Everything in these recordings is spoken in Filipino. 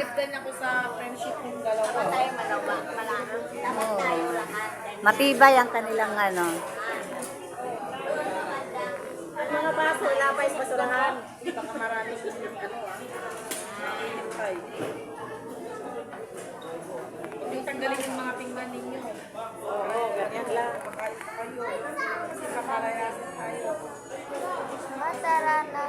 Believe din ako sa friendship ng dalawa. Tayo malawa. Dapat tayo lahat. Matibay ang kanilang ano. Mga baso, ilapay sa basurahan. Baka maraming ay. Yung tanggalin yung mga pinggan ninyo. Oo, ganyan lang. Pakain pa kayo. Kasi kaparayasan tayo. Masara na.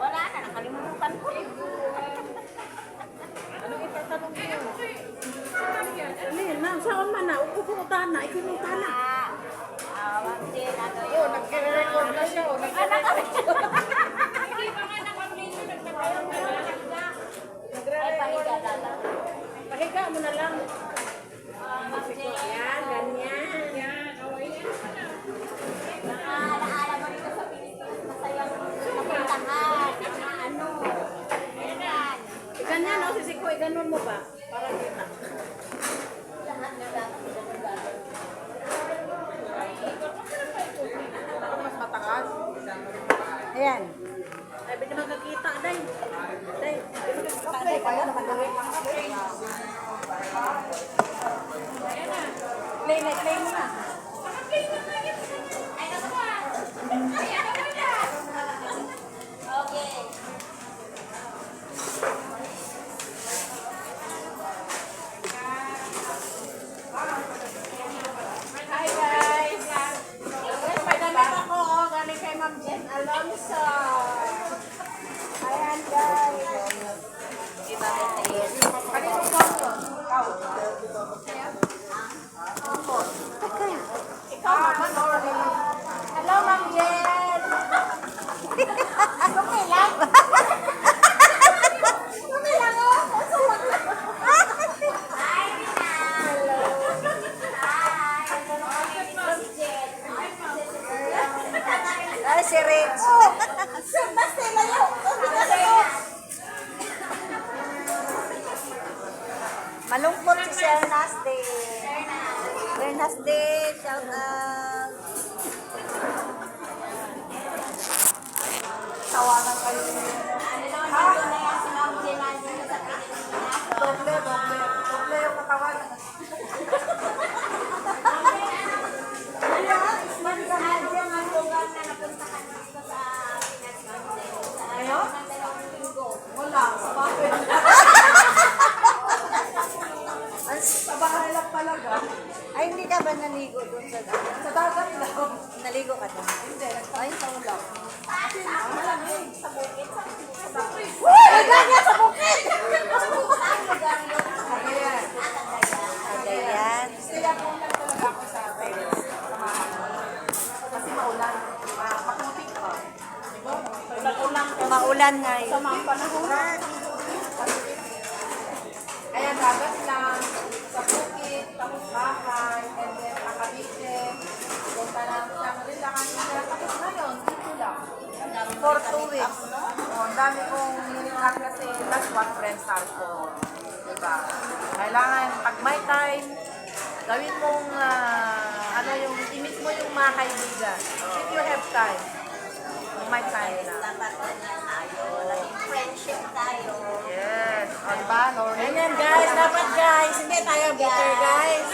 Wala na, nakalimutan ko. Anong itatanong niyo? Alin, ma'am, saan man na? Upupuntahan na, ikinutan na. Awang din, ano Oo, yun. nag-record na siya. Ay, pahiga na lang. Pahiga mo na lang. Yan, Ganyan. Yan, away yan. Alaala mo dito sa Pilipinas, masayang napuntahan. Ano? Yan. Ganyan, o, sisiko, ganon mo ba? Para kita. Lahat na dapat ganun gagawin. Mas matakas. Ayan. Ay, pwede magkakita, day. Day. Ay, kaya naman gawin. Play mo na. Okay. Hi, guys. May damit ako, galing kay Ma'am Jen Alonso. Ayan, guys. Kanino po ito? Ikaw. Ikaw, Ma'am Norly. Hello, Ma'am Jen. Okay lang. Okay lang, oh. Ay, si Rich. Malungkot si Sir Nasty. Sir Nasty, shout out. Tawanan kayo. Doble yung katawan. Ngayon? Wala, sa bahay. Sa bahay lang talaga. Ay, hindi ka ba naligo doon sa dagat? Sa dagat lang. Naligo ka doon? Hindi, nagtayo lang. Ay, ganyan sa bukid! Ayan. Ayan. Kaya po lang talaga ako sa parents. Kasi maulan. Makutik pa. Diba? Ulan kasi. Maulan nga Sa yun. mga panahon. Ayan, dagat lang. Sa bukid, tapos bahay, and then Cavite. Punta lang sa Manila. Tapos ngayon, dito lang. For 2 weeks. Oh, ang dami kong nililang kasi that's what friends are for. Diba? Kailangan, pag may time, gawin mong, yung, imit mo yung mga kaibigan. If you have time. Kung may time na. Dapat ganyan tayo. Naging friendship tayo. Yes. O, diba, Lauren? Ganyan guys, dapat guys. Hindi tayo bitter guys.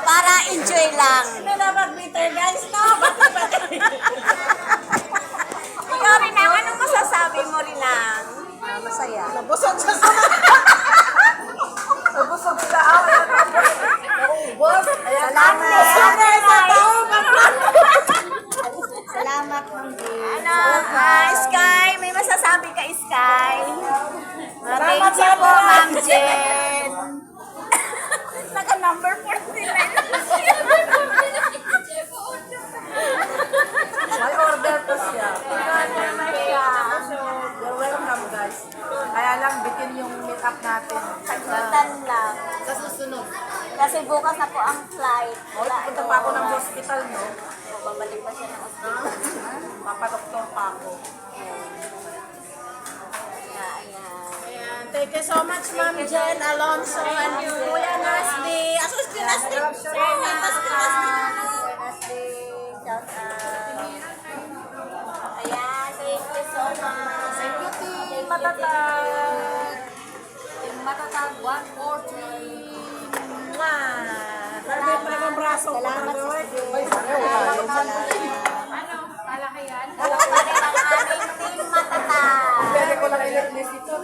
Para enjoy lang. Hindi dapat bitter guys, no? Ikaw rin lang, anong masasabi mo rin lang? Masaya. Nabusog sa sama. Nabusog sa awa. Naubos. Salamat. Salamat, Ma'am Jane. Sky, may masasabi ka, Sky? Salamat Thank you sa po, lahat. Ma'am Jen. Naka-number 49 May order to siya. You're welcome, guys. Kaya lang, bitin yung meet-up natin. Sagutan lang. Sa susunod. Kasi bukas na po ang flight. Wala, punta pa ako ng hospital, no? Babalik pa siya ng hospital. Papadoktor pa ako. Ayan. Thank you so much, Ma'am Jen Alonso and Kuya Nasty. Asos si Nasty. Sir Nasty. Nasty. Shout out. Matatag. Team Matatag 140. Grabe pa ng braso ko. Salamat sa Ay, Salamat sa Ano? Kalakihan? Ang aming team matatag. Pwede ko lang i-list ito.